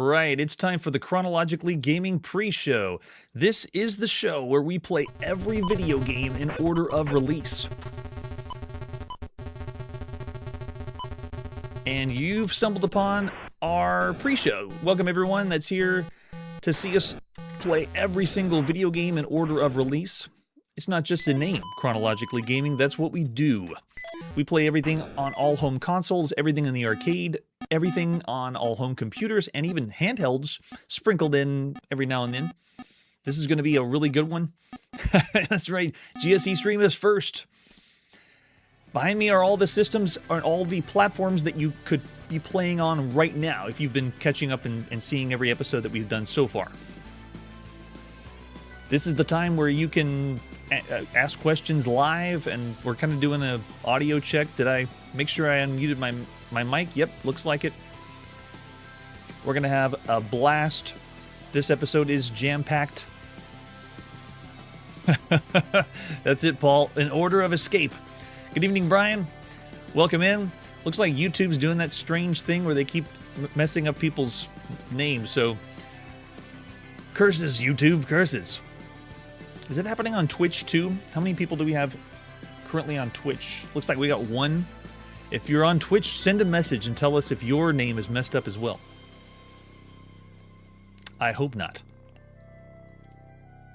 right, it's time for the Chronologically Gaming pre-show. This is the show where we play every video game in order of release. And you've stumbled upon our pre-show. Welcome everyone that's here to see us play every single video game in order of release. It's not just a name, Chronologically Gaming, that's what we do. We play everything on all home consoles, everything in the arcade, everything on all home computers, and even handhelds sprinkled in every now and then. This is going to be a really good one. That's right, GSE Stream is first. Behind me are all the systems, or all the platforms that you could be playing on right now if you've been catching up and seeing every episode that we've done so far. This is the time where you can ask questions live, and we're kind of doing an audio check. Did I make sure I unmuted my mic? Yep, looks like it. We're going to have a blast. This episode is jam-packed. That's it, Paul. In order of escape. Good evening, Brian. Welcome in. Looks like YouTube's doing that strange thing where they keep messing up people's names, so curses, YouTube, curses. Is it happening on Twitch too? How many people do we have currently on Twitch? Looks like we got one. If you're on Twitch, send a message and tell us if your name is messed up as well. I hope not.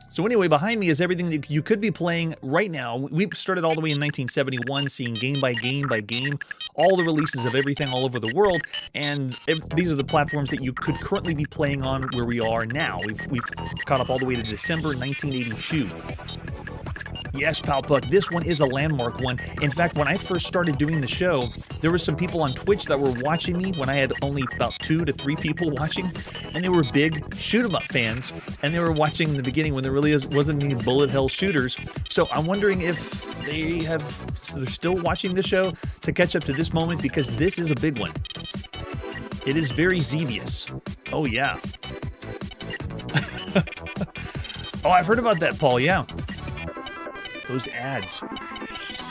So anyway, behind me is everything that you could be playing right now. We started all the way in 1971, seeing game by game by game, all the releases of everything all over the world, and these are the platforms that you could currently be playing on where we are now. We've caught up all the way to December 1982. Yes, Palpuck, this one is a landmark one. In fact, when I first started doing the show, there were some people on Twitch that were watching me when I had only about 2 to 3 people watching, and they were big shoot-'em-up fans, and they were watching in the beginning when there really wasn't any bullet hell shooters. So I'm wondering if they're still watching the show to catch up to this moment, because this is a big one. It is very Xevious. Oh, yeah. Oh, I've heard about that, Paul, yeah. Those ads,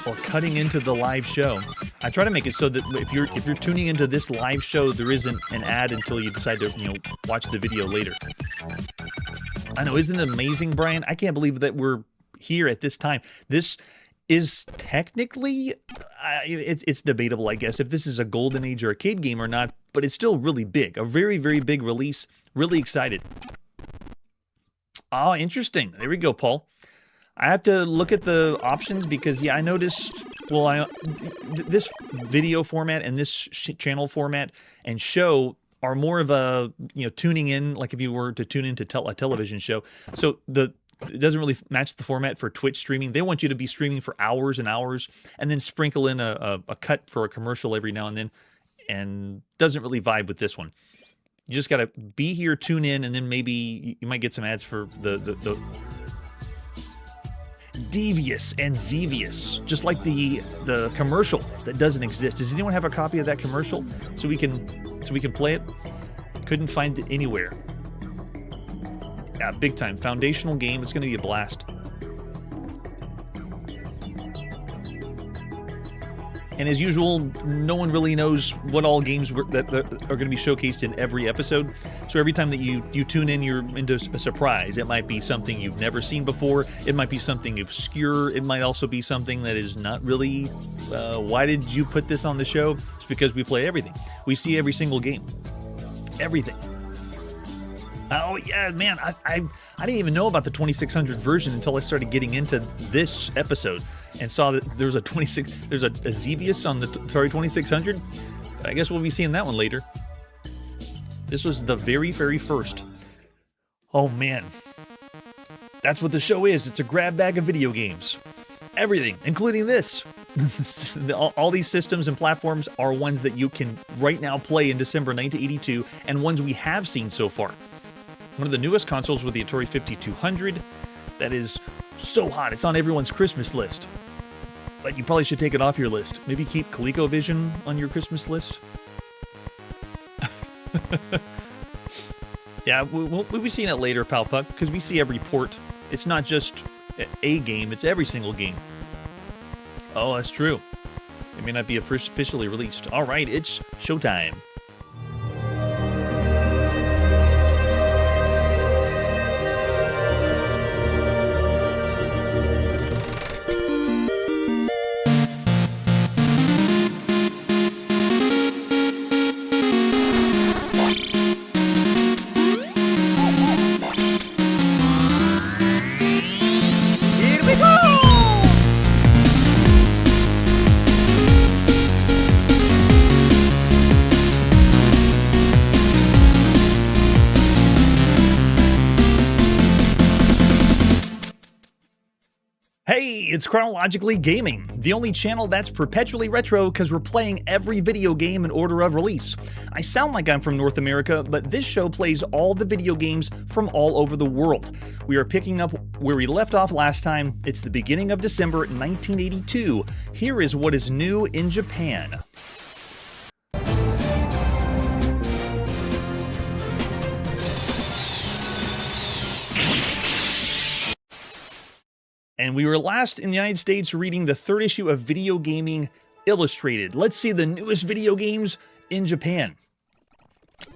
or cutting into the live show. I try to make it so that if you're tuning into this live show, there isn't an ad until you decide to watch the video later. I know, isn't it amazing, Brian? I can't believe that we're here at this time. This is technically it's debatable, I guess, if this is a golden age arcade game or not, but it's still really big. A very, very big release. Really excited. Oh, interesting. There we go, Paul. I have to look at the options because, yeah, I noticed, well, this video format and this channel format and show are more of a, tuning in, like if you were to tune into a television show. So it doesn't really match the format for Twitch streaming. They want you to be streaming for hours and hours and then sprinkle in a cut for a commercial every now and then, and doesn't really vibe with this one. You just got to be here, tune in, and then maybe you might get some ads for the Devious and Xevious, just like the commercial that doesn't exist. Does anyone have a copy of that commercial so we can play it? Couldn't find it anywhere. Yeah, big time foundational game. It's going to be a blast. And as usual, no one really knows what all games that are going to be showcased in every episode. So every time that you tune in, you're into a surprise. It might be something you've never seen before. It might be something obscure. It might also be something that is not really, why did you put this on the show? It's because we play everything. We see every single game. Everything. Oh, yeah, man. I didn't even know about the 2600 version until I started getting into this episode and saw that there's a Xevious on the Atari 2600. But I guess we'll be seeing that one later. This was the very, very first. Oh, man. That's what the show is. It's a grab bag of video games. Everything, including this. All these systems and platforms are ones that you can right now play in December 1982, and ones we have seen so far. One of the newest consoles with the Atari 5200. That is so hot. It's on everyone's Christmas list. But you probably should take it off your list. Maybe keep ColecoVision on your Christmas list. Yeah, we'll be seeing it later, Palpuck, because we see every port. It's not just a game, it's every single game. Oh, that's true. It may not be officially released. All right, it's showtime. it's Chronologically Gaming, the only channel that's perpetually retro because we're playing every video game in order of release. I sound like I'm from North America, but this show plays all the video games from all over the world. We are picking up where we left off last time. It's the beginning of December 1982. Here is what is new in Japan. And we were last in the United States reading the third issue of Video Gaming Illustrated. Let's see the newest video games in Japan.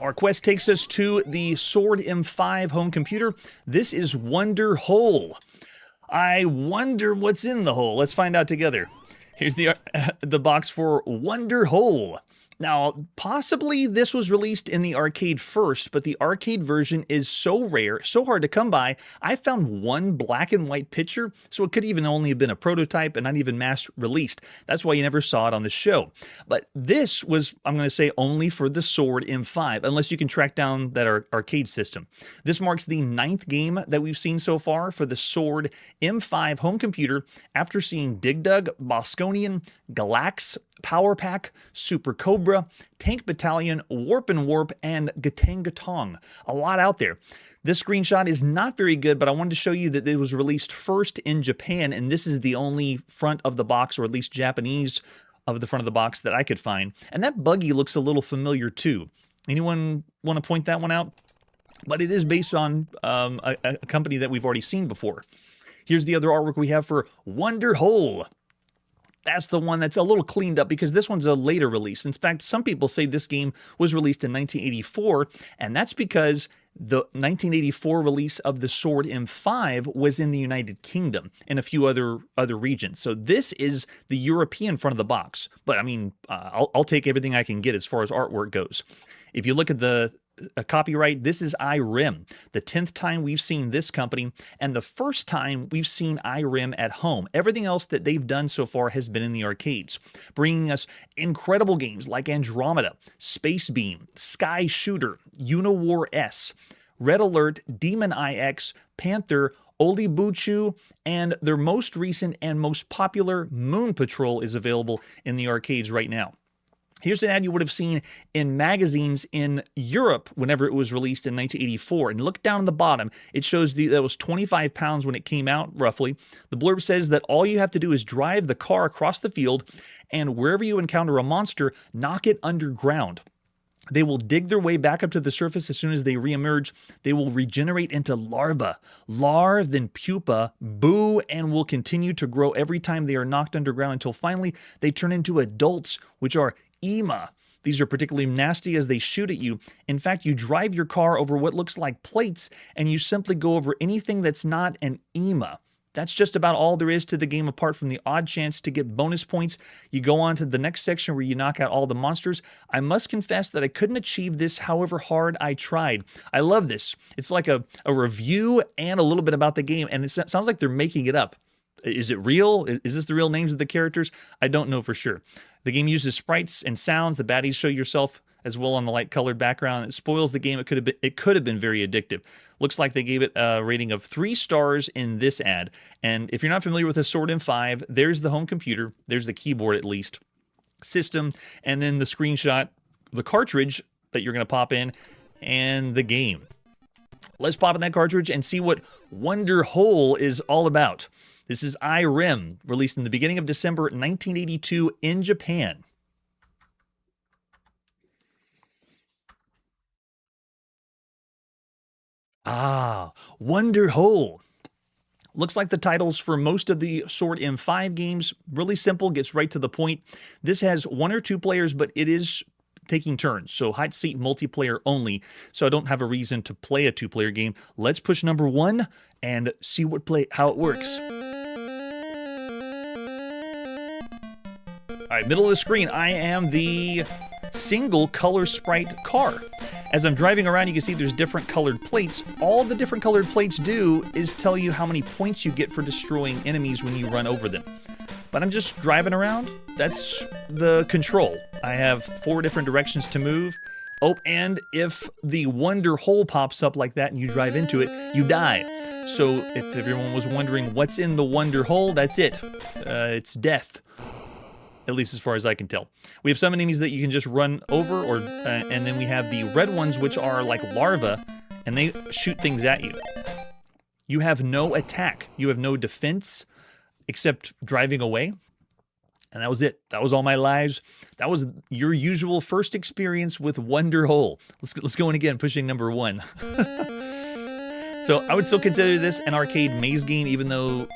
Our quest takes us to the Sword M5 home computer. This is Wonder Hole. I wonder what's in the hole. Let's find out together. Here's the box for Wonder Hole. Now, possibly this was released in the arcade first, but the arcade version is so rare, so hard to come by, I found one black and white picture, so it could even only have been a prototype and not even mass released. That's why you never saw it on the show. But this was, I'm going to say, only for the Sword M5, unless you can track down that arcade system. This marks the 9th game that we've seen so far for the Sword M5 home computer after seeing Dig Dug, Bosconian, Galax, Power Pack, Super Cobra, Tank Battalion, Warp and Warp, and Gatang Gatong. A lot out there. This screenshot is not very good, but I wanted to show you that it was released first in Japan, and this is the only front of the box, or at least Japanese of the front of the box that I could find. And that buggy looks a little familiar too. Anyone want to point that one out? But it is based on a company that we've already seen before. Here's the other artwork we have for Wonder Hole. That's the one that's a little cleaned up because this one's a later release. In fact, some people say this game was released in 1984, and that's because the 1984 release of the Sword M5 was in the United Kingdom and a few other regions. So this is the European front of the box. But I mean, I'll take everything I can get as far as artwork goes. If you look at the copyright, this is IRIM, the 10th time we've seen this company, and the first time we've seen IRIM at home. Everything else that they've done so far has been in the arcades, bringing us incredible games like Andromeda, Space Beam, Sky Shooter, Unowar S, Red Alert, Demon IX, Panther, Olibuchu, and their most recent and most popular Moon Patrol is available in the arcades right now. Here's an ad you would have seen in magazines in Europe whenever it was released in 1984. And look down on the bottom. It shows that it was 25 pounds when it came out, roughly. The blurb says that all you have to do is drive the car across the field, and wherever you encounter a monster, knock it underground. They will dig their way back up to the surface as soon as they reemerge. They will regenerate into larvae, then pupa, boo, and will continue to grow every time they are knocked underground until finally they turn into adults, which are EMA. These are particularly nasty as they shoot at you. In fact, you drive your car over what looks like plates, and you simply go over anything that's not an EMA. That's just about all there is to the game apart from the odd chance to get bonus points. You go on to the next section where you knock out all the monsters. I must confess that I couldn't achieve this however hard I tried. I love this. It's like a review and a little bit about the game, and it sounds like they're making it up. Is it real? Is this the real names of the characters? I don't know for sure. The game uses sprites and sounds. The baddies show yourself as well on the light-colored background. It spoils the game. It could have been very addictive. Looks like they gave it a rating of 3 stars in this ad. And if you're not familiar with the Sword M5, there's the home computer. There's the keyboard, at least. System, and then the screenshot, the cartridge that you're going to pop in, and the game. Let's pop in that cartridge and see what Wonder Hole is all about. This is IRIM, released in the beginning of December 1982 in Japan. Wonder Hole. Looks like the titles for most of the Sword M5 games. Really simple, gets right to the point. This has 1 or 2 players, but it is taking turns, so hot seat multiplayer only, so I don't have a reason to play a 2-player game. Let's push number 1 and see how it works. All right, middle of the screen, I am the single color sprite car. As I'm driving around, you can see there's different colored plates. All the different colored plates do is tell you how many points you get for destroying enemies when you run over them. But I'm just driving around. That's the control. I have 4 different directions to move. Oh, and if the Wonder Hole pops up like that and you drive into it, you die. So if everyone was wondering what's in the Wonder Hole, that's it. It's death. At least as far as I can tell. We have some enemies that you can just run over, and then we have the red ones, which are like larvae, and they shoot things at you. You have no attack. You have no defense, except driving away. And that was it. That was all my lives. That was your usual first experience with Wonder Hole. Let's go in again, pushing number 1. So I would still consider this an arcade maze game, even though,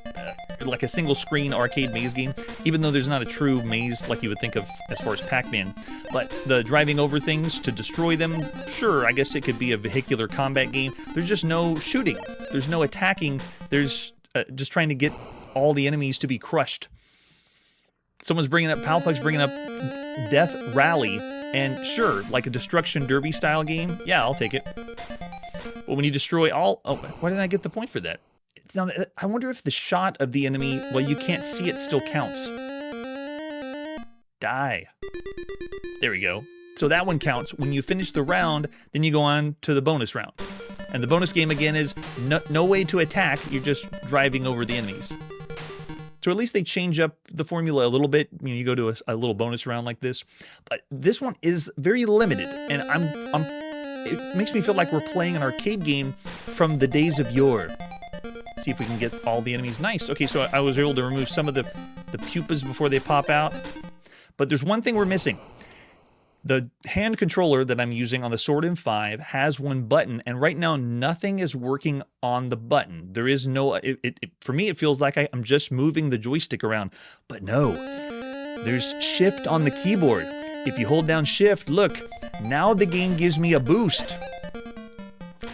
like a single screen arcade maze game, even though there's not a true maze like you would think of as far as Pac-Man. But the driving over things to destroy them, sure, I guess it could be a vehicular combat game. There's just no shooting. There's no attacking. There's just trying to get all the enemies to be crushed. Someone's bringing up, Palpug's bringing up Death Rally, and sure, like a Destruction Derby style game, yeah, I'll take it. But when you destroy all... Oh, why didn't I get the point for that? Now, I wonder if the shot of the enemy, well, you can't see it, still counts. Die. There we go. So that one counts. When you finish the round, then you go on to the bonus round. And the bonus game, again, is no way to attack. You're just driving over the enemies. So at least they change up the formula a little bit. You know, you go to a little bonus round like this. But this one is very limited. And it makes me feel like we're playing an arcade game from the days of yore. Let's see if we can get all the enemies. Nice. Okay, so I was able to remove some of the pupas before they pop out. But there's one thing we're missing. The hand controller that I'm using on the Sword in 5 has one button, and right now nothing is working on the button. There is no... for me, it feels like I'm just moving the joystick around. But no, there's shift on the keyboard. If you hold down shift, look, now the game gives me a boost.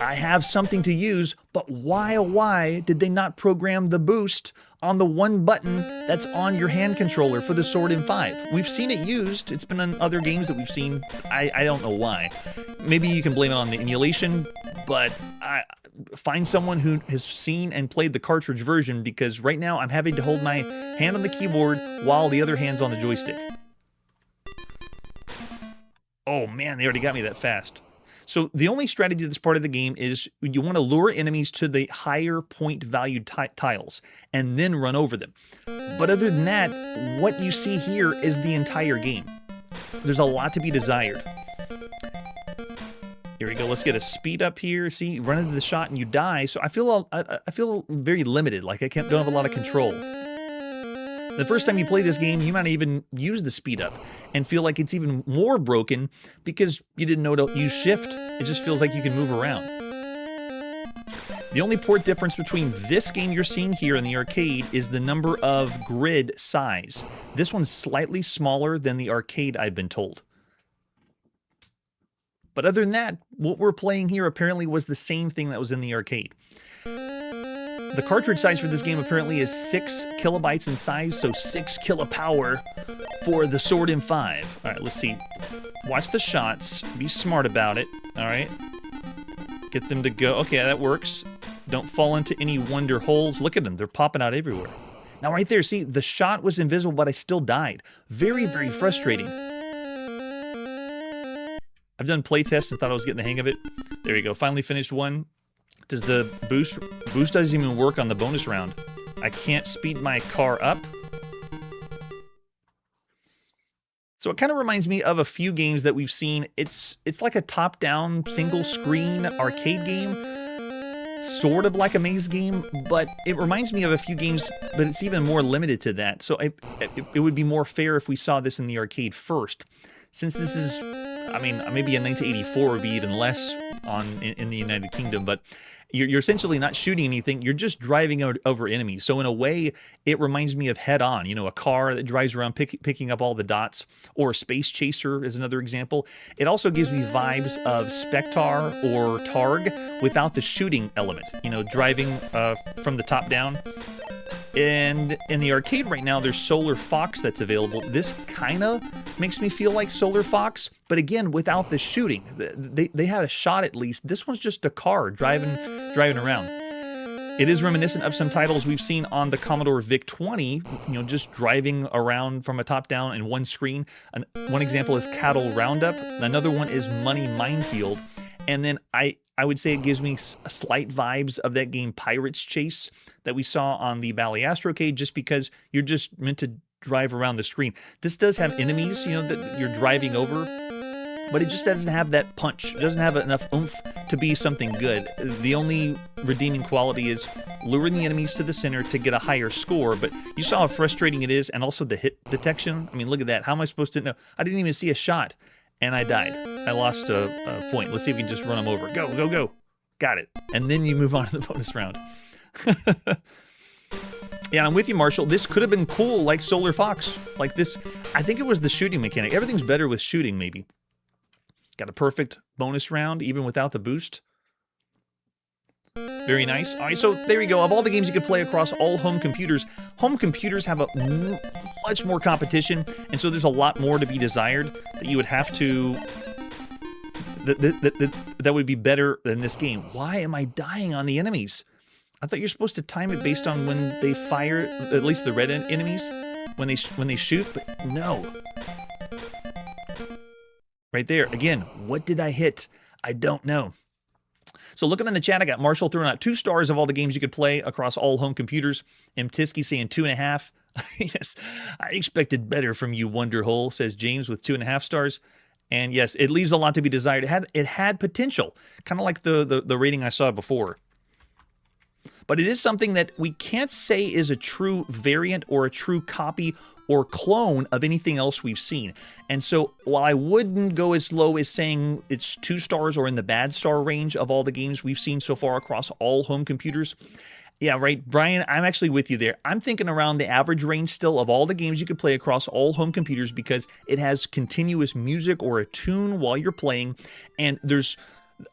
I have something to use, but why, oh why, did they not program the boost on the one button that's on your hand controller for the Sword in 5? We've seen it used. It's been in other games that we've seen. I don't know why. Maybe you can blame it on the emulation, but find someone who has seen and played the cartridge version, because right now I'm having to hold my hand on the keyboard while the other hand's on the joystick. Oh man, they already got me that fast. So the only strategy that's part of the game is you want to lure enemies to the higher point valued tiles and then run over them. But other than that, what you see here is the entire game. There's a lot to be desired. Here we go. Let's get a speed up here. See, you run into the shot and you die. So I feel very limited, like I don't have a lot of control. The first time you play this game, you might even use the speed up and feel like it's even more broken because you didn't know to use shift. It just feels like you can move around. The only port difference between this game you're seeing here in the arcade is the number of grid size. This one's slightly smaller than the arcade, I've been told. But other than that, what we're playing here apparently was the same thing that was in the arcade. The cartridge size for this game apparently is 6 kilobytes in size, so 6 kilopower for the Sword in 5. All right, let's see. Watch the shots. Be smart about it. All right. Get them to go. Okay, that works. Don't fall into any wonder holes. Look at them. They're popping out everywhere. Now, right there, see, the shot was invisible, but I still died. Very, very frustrating. I've done playtests and thought I was getting the hang of it. There you go. Finally finished one. Does the boost doesn't even work on the bonus round. I can't speed my car up. So it kind of reminds me of a few games that we've seen. It's like a top-down single-screen arcade game, sort of like a maze game, but it reminds me of a few games, but it's even more limited to that. So it would be more fair if we saw this in the arcade first. Since this is, I mean, maybe in 1984 would be even less in the United Kingdom, but you're essentially not shooting anything. You're just driving over enemies. So in a way, it reminds me of Head On, you know, a car that drives around picking up all the dots, or Space Chaser is another example. It also gives me vibes of Spectar or Targ without the shooting element, you know, driving from the top down. And in the arcade right now, there's Solar Fox that's available. This kind of makes me feel like Solar Fox, but again, without the shooting. They had a shot at least. This one's just a car driving around. It is reminiscent of some titles we've seen on the Commodore VIC-20, you know, just driving around from a top-down in one screen. One example is Cattle Roundup. Another one is Money Minefield. And then I would say it gives me slight vibes of that game Pirates Chase that we saw on the Bally Astrocade, just because you're just meant to drive around the screen. This does have enemies, you know, that you're driving over, but it just doesn't have that punch. It doesn't have enough oomph to be something good. The only redeeming quality is luring the enemies to the center to get a higher score, but you saw how frustrating it is, and also the hit detection. I mean, look at that. How am I supposed to know? I didn't even see a shot, and I died. I lost a point. Let's see if we can just run them over. Go, go, go. Got it. And then you move on to the bonus round. Yeah, I'm with you, Marshall. This could have been cool, like Solar Fox. Like this, I think it was the shooting mechanic. Everything's better with shooting, maybe. Got a perfect bonus round, even without the boost. Very nice. All right, so there you go. Of all the games you could play across all home computers have a much more competition, and so there's a lot more to be desired that you would have to... That would be better than this game. Why am I dying on the enemies? I thought you're supposed to time it based on when they fire, at least the red enemies, when they shoot, but no. Right there. Again, what did I hit? I don't know. So looking in the chat, I got Marshall throwing out 2 stars of all the games you could play across all home computers. M. Tisky saying 2.5. Yes, I expected better from you, Wonderhole, says James with 2.5 stars. And yes, it leaves a lot to be desired. It had potential, kind of like the rating I saw before. But it is something that we can't say is a true variant or a true copy or clone of anything else we've seen. And so while I wouldn't go as low as saying it's 2 stars or in the bad star range of all the games we've seen so far across all home computers, yeah, right, Brian, I'm actually with you there. I'm thinking around the average range still of all the games you could play across all home computers, because it has continuous music or a tune while you're playing, and there's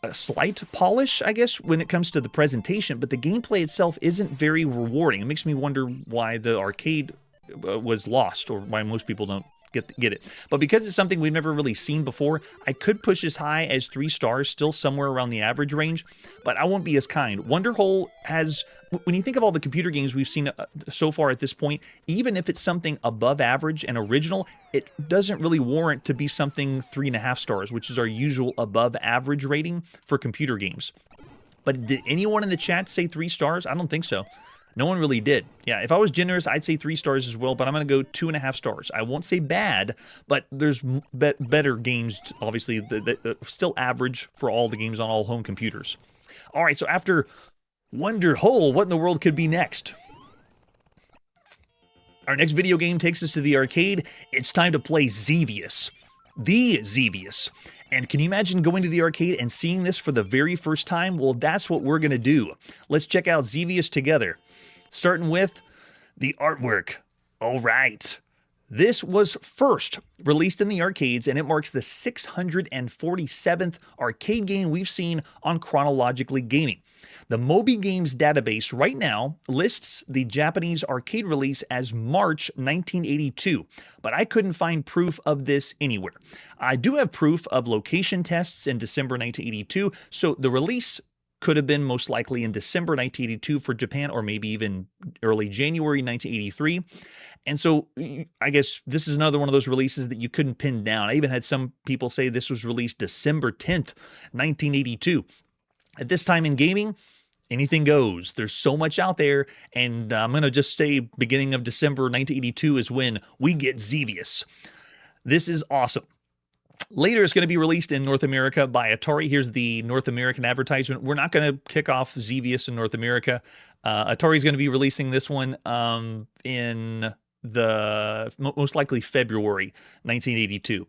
a slight polish, I guess, when it comes to the presentation, but the gameplay itself isn't very rewarding. It makes me wonder why the arcade was lost, or why most people don't get it. But because it's something we've never really seen before, I could push as high as 3 stars, still somewhere around the average range, but I won't be as kind. Wonderhole has, when you think of all the computer games we've seen so far at this point, even if it's something above average and original, it doesn't really warrant to be something 3.5 stars, which is our usual above average rating for computer games. But did anyone in the chat say 3 stars? I don't think so. No one really did. Yeah, if I was generous, I'd say 3 stars as well, but I'm going to go 2.5 stars. I won't say bad, but there's better games, obviously, that still average for all the games on all home computers. All right, so after Wonderhole, what in the world could be next? Our next video game takes us to the arcade. It's time to play Xevious. The Xevious. And can you imagine going to the arcade and seeing this for the very first time? Well, that's what we're going to do. Let's check out Xevious together. Starting with the artwork. All right. This was first released in the arcades, and it marks the 647th arcade game we've seen on Chronologically Gaming. The Moby Games database right now lists the Japanese arcade release as March 1982, but I couldn't find proof of this anywhere. I do have proof of location tests in December 1982, so the release could have been most likely in December 1982 for Japan, or maybe even early January 1983. And so I guess this is another one of those releases that you couldn't pin down. I even had some people say this was released December 10th, 1982. At this time in gaming, anything goes. There's so much out there, and I'm going to just say beginning of December 1982 is when we get Xevious. This is awesome. Later, it's going to be released in North America by Atari. Here's the North American advertisement. We're not going to kick off Xevious in North America. Atari is going to be releasing this one in the most likely February 1982.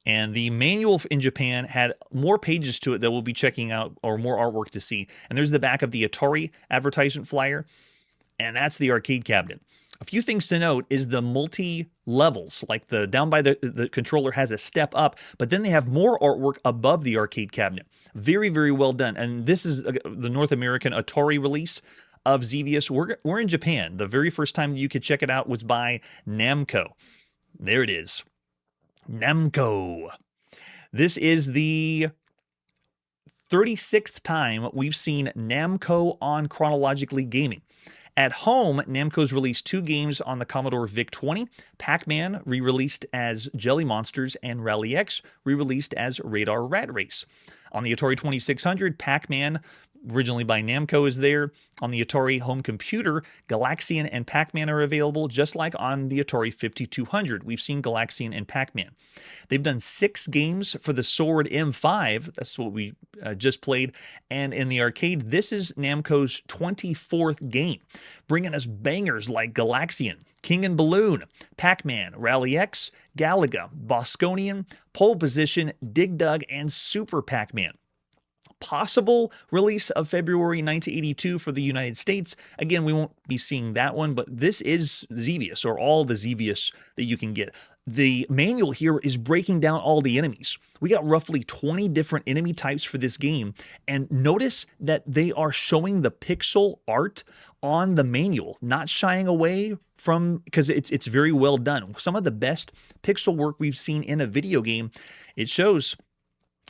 And the manual in Japan had more pages to it that we'll be checking out, or more artwork to see. And there's the back of the Atari advertisement flyer, and that's the arcade cabinet. A few things to note is the multi-levels, like the down by the controller has a step up, but then they have more artwork above the arcade cabinet. Very, very well done. And this is the North American Atari release of Xevious. We're in Japan. The very first time that you could check it out was by Namco. There it is. Namco. This is the 36th time we've seen Namco on Chronologically Gaming. At home, Namco's released 2 games on the Commodore VIC-20, Pac-Man, re-released as Jelly Monsters, and Rally X, re-released as Radar Rat Race. On the Atari 2600, Pac-Man, originally by Namco, is there. On the Atari home computer, Galaxian and Pac-Man are available, just like on the Atari 5200. We've seen Galaxian and Pac-Man. They've done 6 games for the Sword M5. That's what we just played. And in the arcade, this is Namco's 24th game, bringing us bangers like Galaxian, King and Balloon, Pac-Man, Rally X, Galaga, Bosconian, Pole Position, Dig Dug, and Super Pac-Man. Possible release of February 1982 for the United States. Again, we won't be seeing that one, but this is Xevious, or all the Xevious that you can get. The manual here is breaking down all the enemies. We got roughly 20 different enemy types for this game, and notice that they are showing the pixel art on the manual, not shying away from, because it's very well done. Some of the best pixel work we've seen in a video game. It shows.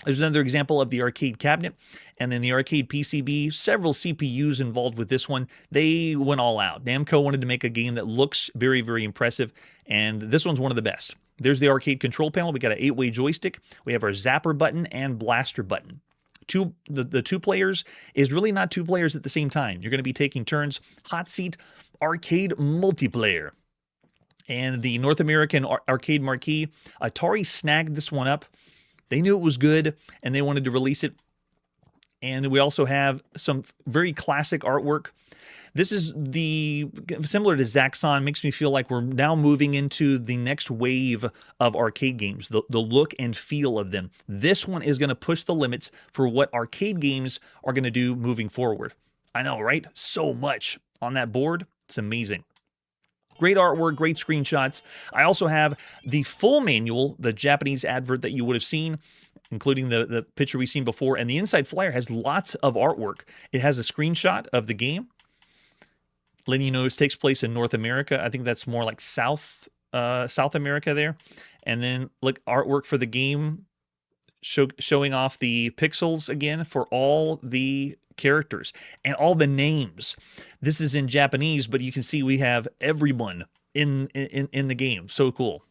There's another example of the arcade cabinet, and then the arcade PCB, several CPUs involved with this one. They went all out. Namco wanted to make a game that looks very, very impressive, and this one's one of the best. There's the arcade control panel. We got an 8-way joystick. We have our zapper button and blaster button. The 2 players is really not 2 players at the same time. You're going to be taking turns. Hot seat arcade multiplayer. And the North American arcade marquee, Atari snagged this one up. They knew it was good, and they wanted to release it. And we also have some very classic artwork. This is similar to Zaxxon. Makes me feel like we're now moving into the next wave of arcade games, the look and feel of them. This one is going to push the limits for what arcade games are going to do moving forward. I know, right? So much on that board. It's amazing. Great artwork, great screenshots. I also have the full manual, the Japanese advert that you would have seen, including the picture we've seen before. And the inside flyer has lots of artwork. It has a screenshot of the game, letting you know it takes place in North America. I think that's more like South America there. And then look, artwork for the game, showing off the pixels again for all the characters and all the names. This is in Japanese, but you can see we have everyone in the game. So cool.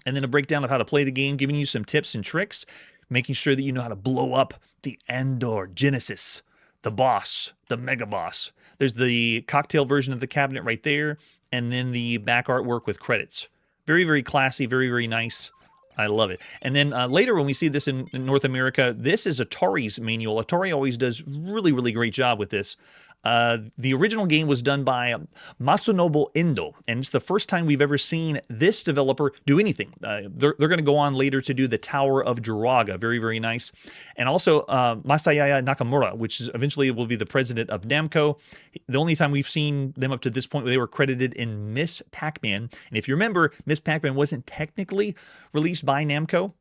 And then a breakdown of how to play the game, giving you some tips and tricks, making sure that you know how to blow up the Andor Genesis, the boss, the mega boss. There's the cocktail version of the cabinet right there, and then the back artwork with credits. Very, very classy, very, very nice. I love it. And then later when we see this in North America, this is Atari's manual. Atari always does really, really great job with this. The original game was done by Masanobu Endo, and it's the first time we've ever seen this developer do anything. They're going to go on later to do the Tower of Jiraga. Very, very nice. And also Masayaya Nakamura, which eventually will be the president of Namco. The only time we've seen them up to this point, they were credited in Miss Pac-Man. And if you remember, Miss Pac-Man wasn't technically released by Namco.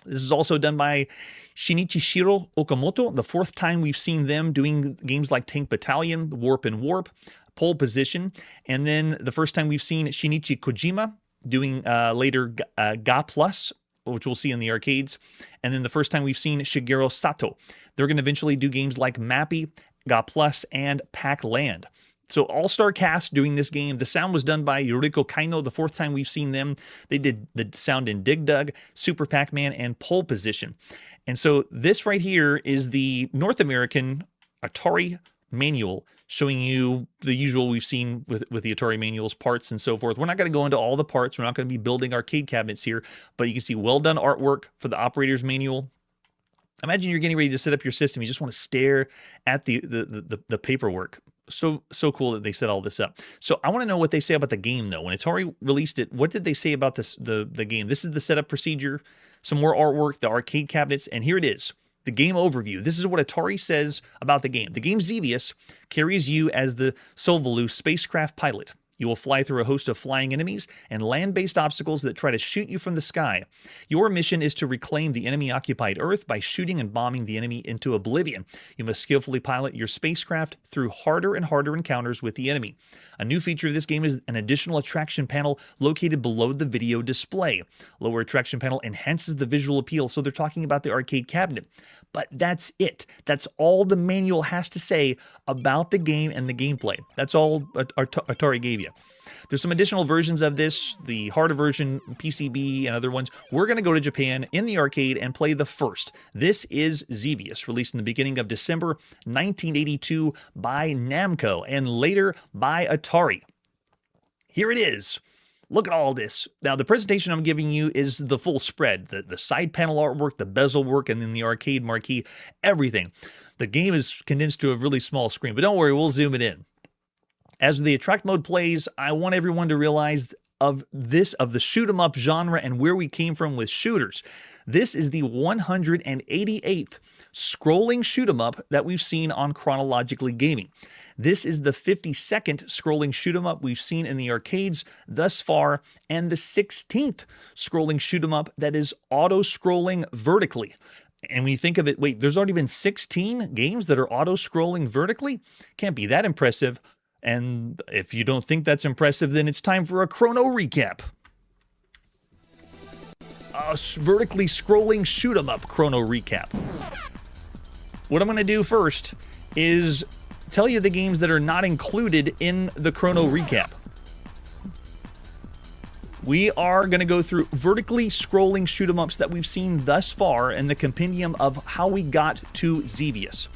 This is also done by Shinichiro Okamoto, the 4th time we've seen them doing games like Tank Battalion, Warp and Warp, Pole Position, and then the first time we've seen Shinichi Kojima doing later Ga Plus, which we'll see in the arcades, and then the first time we've seen Shigeru Sato. They're going to eventually do games like Mappy, Ga Plus, and Pac-Land. So all-star cast doing this game. The sound was done by Yoriko Kaino, the 4th time we've seen them. They did the sound in Dig Dug, Super Pac-Man, and Pole Position. And so this right here is the North American Atari manual, showing you the usual we've seen with the Atari manuals, parts and so forth. We're not going to go into all the parts. We're not going to be building arcade cabinets here, but you can see well-done artwork for the operator's manual. Imagine you're getting ready to set up your system. You just want to stare at the paperwork. So cool that they set all this up. So I want to know what they say about the game, though. When Atari released it, what did they say about the game? This is the setup procedure, some more artwork, the arcade cabinets, and here it is, the game overview. This is what Atari says about the game. The game Xevious carries you as the Solvalu spacecraft pilot. You will fly through a host of flying enemies and land-based obstacles that try to shoot you from the sky. Your mission is to reclaim the enemy-occupied Earth by shooting and bombing the enemy into oblivion. You must skillfully pilot your spacecraft through harder and harder encounters with the enemy. A new feature of this game is an additional attraction panel located below the video display. Lower attraction panel enhances the visual appeal, so they're talking about the arcade cabinet. But that's it. That's all the manual has to say about the game and the gameplay. That's all Atari gave you. There's some additional versions of this, the harder version, PCB, and other ones. We're going to go to Japan in the arcade and play the first. This is Xevious, released in the beginning of December 1982 by Namco and later by Atari. Here it is. Look at all this. Now, the presentation I'm giving you is the full spread. The side panel artwork, the bezel work, and then the arcade marquee, everything. The game is condensed to a really small screen, but don't worry, we'll zoom it in. As the attract mode plays, I want everyone to realize of the shoot 'em up genre and where we came from with shooters. This is the 188th scrolling shoot 'em up that we've seen on Chronologically Gaming. This is the 52nd scrolling shoot 'em up we've seen in the arcades thus far, and the 16th scrolling shoot 'em up that is auto-scrolling vertically. And when you think of it, wait, there's already been 16 games that are auto-scrolling vertically? Can't be that impressive. And if you don't think that's impressive, then it's time for a chrono recap. A vertically scrolling shoot 'em up chrono recap. What I'm going to do first is tell you the games that are not included in the chrono recap. We are going to go through vertically scrolling shoot 'em ups that we've seen thus far in the compendium of how we got to Xevious.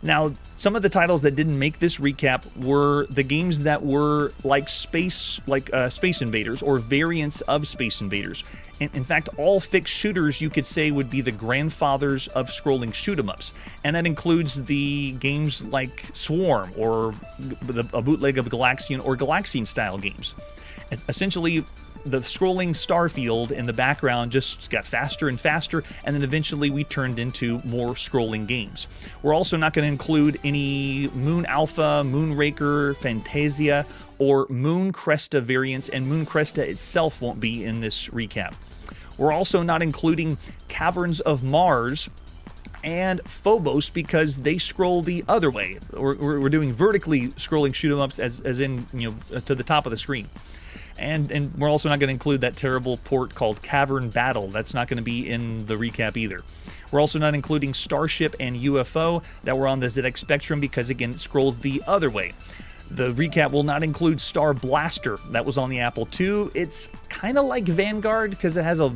Now, some of the titles that didn't make this recap were the games that were like Space Invaders or variants of Space Invaders. In fact, all fixed shooters, you could say, would be the grandfathers of scrolling shoot 'em ups, and that includes the games like Swarm or a bootleg of Galaxian or Galaxian style games. Essentially, the scrolling star field in the background just got faster and faster, and then eventually we turned into more scrolling games. We're also not going to include any Moon Alpha, Moonraker, Fantasia, or Moon Cresta variants, and Moon Cresta itself won't be in this recap. We're also not including Caverns of Mars and Phobos because they scroll the other way. We're doing vertically scrolling shoot 'em ups as in, to the top of the screen. And we're also not going to include that terrible port called Cavern Battle. That's not going to be in the recap either. We're also not including Starship and UFO that were on the ZX Spectrum because, again, it scrolls the other way. The recap will not include Star Blaster. That was on the Apple II. It's kind of like Vanguard because it has a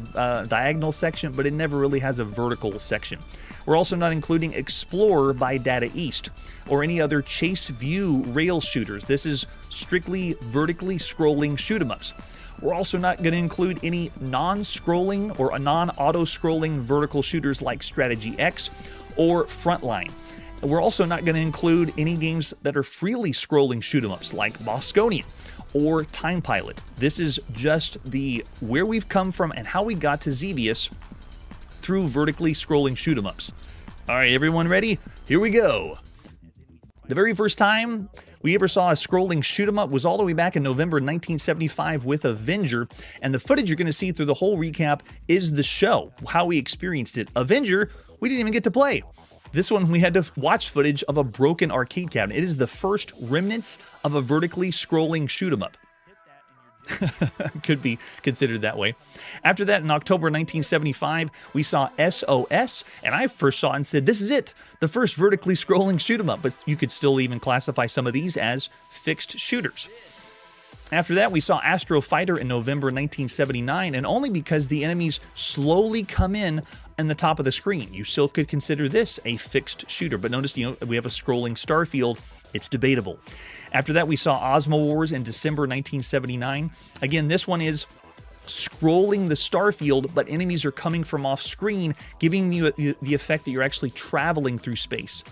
diagonal section, but it never really has a vertical section. We're also not including Explorer by Data East or any other chase view rail shooters. This is strictly vertically scrolling shoot 'em ups. We're also not going to include any non-scrolling or non-auto-scrolling vertical shooters like Strategy X or Frontline. We're also not going to include any games that are freely scrolling shoot 'em ups like Bosconian or Time Pilot. This is just where we've come from and how we got to Xevious through vertically scrolling shoot 'em ups. All right, everyone ready? Here we go. The very first time we ever saw a scrolling shoot 'em up was all the way back in November 1975 with Avenger, and the footage you're going to see through the whole recap is the show, how we experienced it. Avenger, we didn't even get to play. This one, we had to watch footage of a broken arcade cabinet. It is the first remnants of a vertically scrolling shoot 'em up. Could be considered that way. After that, in October 1975, we saw SOS, and I first saw it and said, this is it, the first vertically scrolling shoot 'em up, but you could still even classify some of these as fixed shooters. After that, we saw Astro Fighter in November 1979, and only because the enemies slowly come in the top of the screen. You still could consider this a fixed shooter, but notice, we have a scrolling star field. It's debatable. After that, we saw Ozma Wars in December 1979. Again, this one is scrolling the star field, but enemies are coming from off screen, giving you the effect that you're actually traveling through space.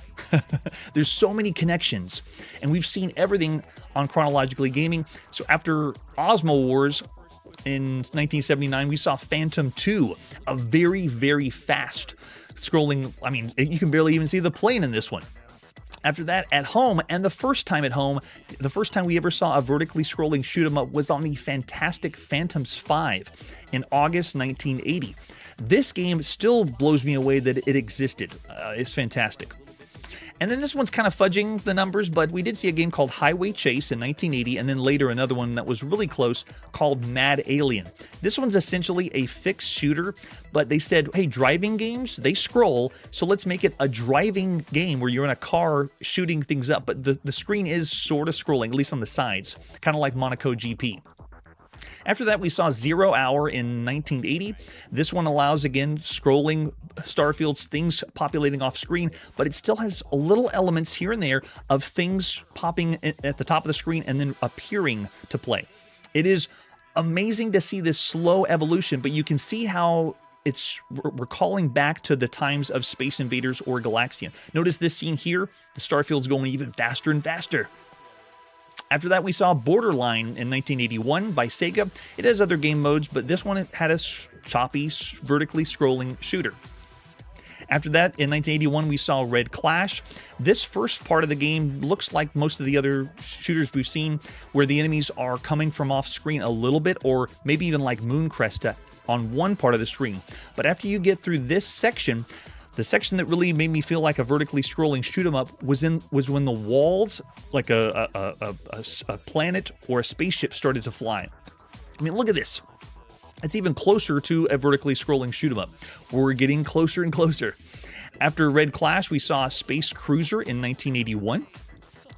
There's so many connections, and we've seen everything on Chronologically Gaming. So after Ozma Wars in 1979, we saw Phantom 2, a very, very fast scrolling. I mean, you can barely even see the plane in this one. After that, At Home, and the first time At Home, the first time we ever saw a vertically scrolling shoot 'em up was on the fantastic Phantoms 5 in August 1980. This game still blows me away that it existed. It's fantastic. And then this one's kind of fudging the numbers, but we did see a game called Highway Chase in 1980, and then later another one that was really close called Mad Alien. This one's essentially a fixed shooter, but they said, hey, driving games, they scroll, so let's make it a driving game where you're in a car shooting things up, but the screen is sort of scrolling, at least on the sides, kind of like Monaco GP. After that, we saw 0 Hour in 1980. This one allows, again, scrolling starfields, things populating off screen, but it still has little elements here and there of things popping at the top of the screen and then appearing to play. It is amazing to see this slow evolution, but you can see how it's recalling back to the times of Space Invaders or Galaxian. Notice this scene here, the starfield's going even faster and faster. After that, we saw Borderline in 1981 by Sega. It has other game modes, but this one had a choppy, vertically scrolling shooter. After that, in 1981, we saw Red Clash. This first part of the game looks like most of the other shooters we've seen, where the enemies are coming from off screen a little bit, or maybe even like Mooncrest on one part of the screen. But after you get through this section, the section that really made me feel like a vertically scrolling shoot 'em up was when the walls, like a planet or a spaceship, started to fly. I mean, look at this. It's even closer to a vertically scrolling shoot 'em up. We're getting closer and closer. After Red Clash, we saw Space Cruiser in 1981.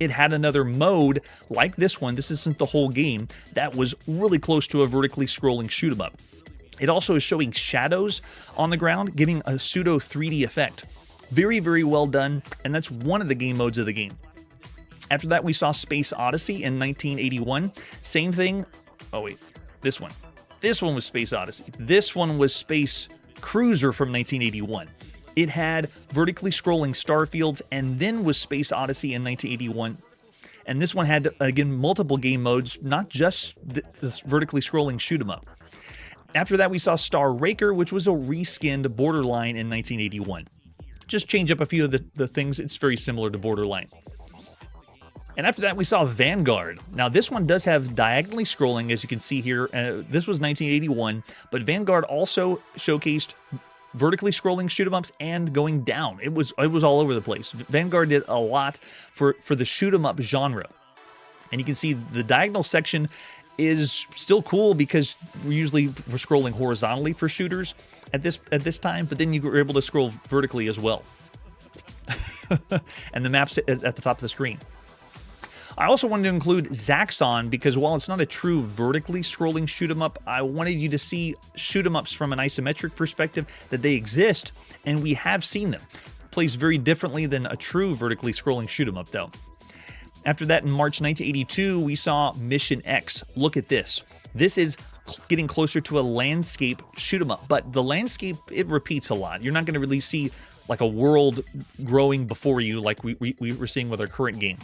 It had another mode like this one. This isn't the whole game. That was really close to a vertically scrolling shoot 'em up. It also is showing shadows on the ground, giving a pseudo 3D effect. Very, very well done, and that's one of the game modes of the game. After that, we saw Space Odyssey in 1981. Same thing. Oh, wait. This one. This one was Space Odyssey. This one was Space Cruiser from 1981. It had vertically scrolling starfields and then was Space Odyssey in 1981. And this one had, again, multiple game modes, not just this vertically scrolling shoot 'em up. After that, we saw Star Raker, which was a reskinned Borderline in 1981. Just change up a few of the things. It's very similar to Borderline. And after that, we saw Vanguard. Now, this one does have diagonally scrolling, as you can see here. This was 1981, but Vanguard also showcased vertically scrolling shoot 'em ups and going down. It was all over the place. Vanguard did a lot for the shoot 'em up genre. And you can see the diagonal section is still cool because we're scrolling horizontally for shooters at this time, but then you were able to scroll vertically as well. And the map's at the top of the screen. I also wanted to include Zaxxon because while it's not a true vertically scrolling shoot 'em up, I wanted you to see shoot 'em ups from an isometric perspective, that they exist, and we have seen them. It plays very differently than a true vertically scrolling shoot 'em up though. After that, in March 1982, we saw Mission X. Look at this. This is getting closer to a landscape shoot 'em up, but the landscape, it repeats a lot. You're not going to really see like a world growing before you like we were seeing with our current game.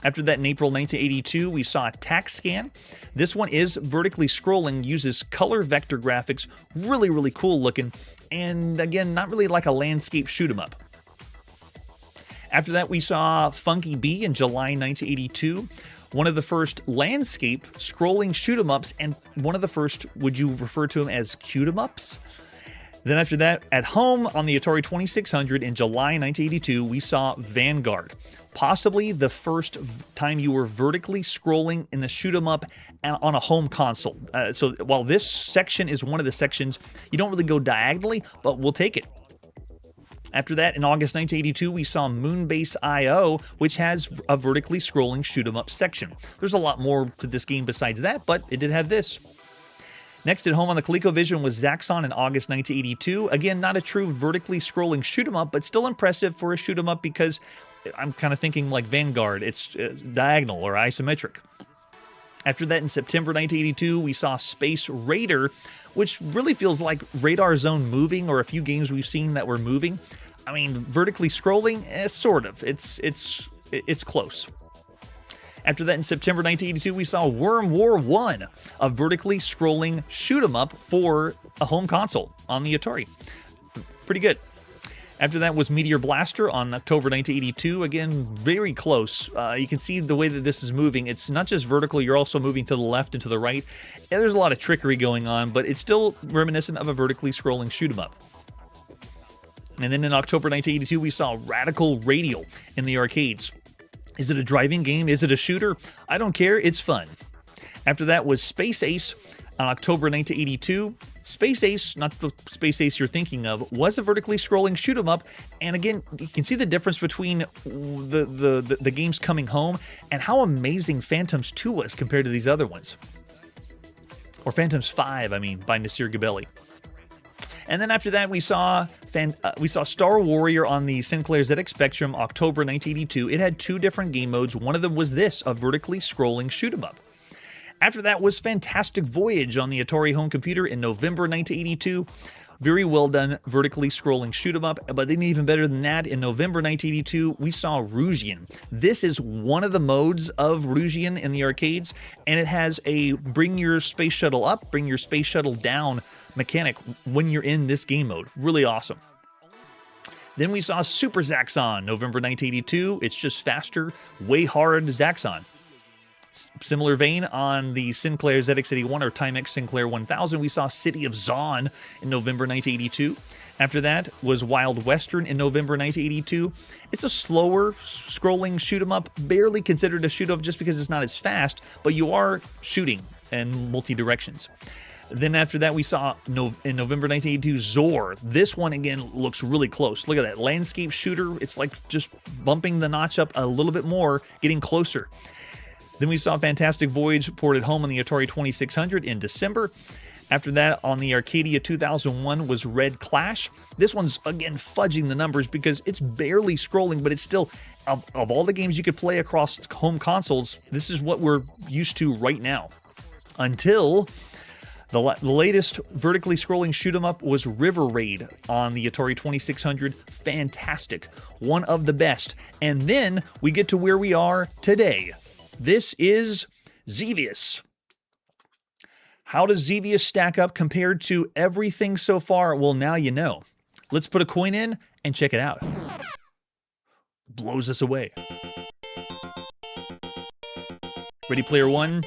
After that, in April 1982, we saw TaxScan. This one is vertically scrolling, uses color vector graphics, really, really cool looking, and again, not really like a landscape shoot 'em up. After that, we saw Funky Bee in July 1982, one of the first landscape scrolling shoot 'em ups, and one of the first, would you refer to them as cute 'em ups? Then after that, at home on the Atari 2600 in July 1982, we saw Vanguard. Possibly the first time you were vertically scrolling in a shoot 'em up on a home console. So while this section is one of the sections, you don't really go diagonally, but we'll take it. After that, in August 1982, we saw Moonbase IO, which has a vertically scrolling shoot 'em up section. There's a lot more to this game besides that, but it did have this. Next, at home on the ColecoVision was Zaxxon in August 1982. Again, not a true vertically scrolling shoot 'em up, but still impressive for a shoot 'em up because I'm kind of thinking like Vanguard. It's diagonal or isometric. After that, in September 1982, we saw Space Raider, which really feels like Radar Zone moving, or a few games we've seen that were moving. I mean, vertically scrolling, sort of. It's close. After that, in September 1982, we saw Worm War 1, a vertically scrolling shoot 'em up for a home console on the Atari. Pretty good. After that was Meteor Blaster on October 1982. Again, very close. You can see the way that this is moving. It's not just vertical, you're also moving to the left and to the right. And there's a lot of trickery going on, but it's still reminiscent of a vertically scrolling shoot 'em up. And then in October 1982, we saw Radical Radial in the arcades. Is it a driving game? Is it a shooter? I don't care, it's fun. After that was Space Ace on October 1982. Space Ace, not the Space Ace you're thinking of, was a vertically scrolling shoot 'em up. And again, you can see the difference between the games coming home and how amazing Phantoms 2 was compared to these other ones. Or Phantoms 5, I mean, by Nasir Gabelli. And then after that, we saw Star Warrior on the Sinclair ZX Spectrum, October 1982. It had 2 different game modes. One of them was this, a vertically scrolling shoot 'em up. After that was Fantastic Voyage on the Atari home computer in November 1982. Very well done, vertically scrolling shoot 'em up. But then even better than that, in November 1982, we saw Rougian. This is one of the modes of Rougian in the arcades, and it has a bring your space shuttle up, bring your space shuttle down mechanic when you're in this game mode. Really awesome. Then we saw Super Zaxxon, November 1982. It's just faster, way hard Zaxxon. Similar vein on the Sinclair ZX81 or Timex Sinclair 1000, we saw City of Zon in November 1982. After that was Wild Western in November 1982. It's a slower scrolling shoot 'em up, barely considered a shoot 'em up just because it's not as fast, but you are shooting in multi-directions. Then after that, we saw in November 1982, Zor. This one, again, looks really close. Look at that. Landscape shooter. It's like just bumping the notch up a little bit more, getting closer. Then we saw Fantastic Voyage ported home on the Atari 2600 in December. After that, on the Arcadia 2001 was Red Clash. This one's, again, fudging the numbers because it's barely scrolling, but it's still, of all the games you could play across home consoles, this is what we're used to right now. Until the latest vertically scrolling shoot 'em up was River Raid on the Atari 2600. Fantastic. One of the best. And then we get to where we are today. This is Xevious. How does Xevious stack up compared to everything so far? Well, now you know. Let's put a coin in and check it out. Blows us away. Ready, player one?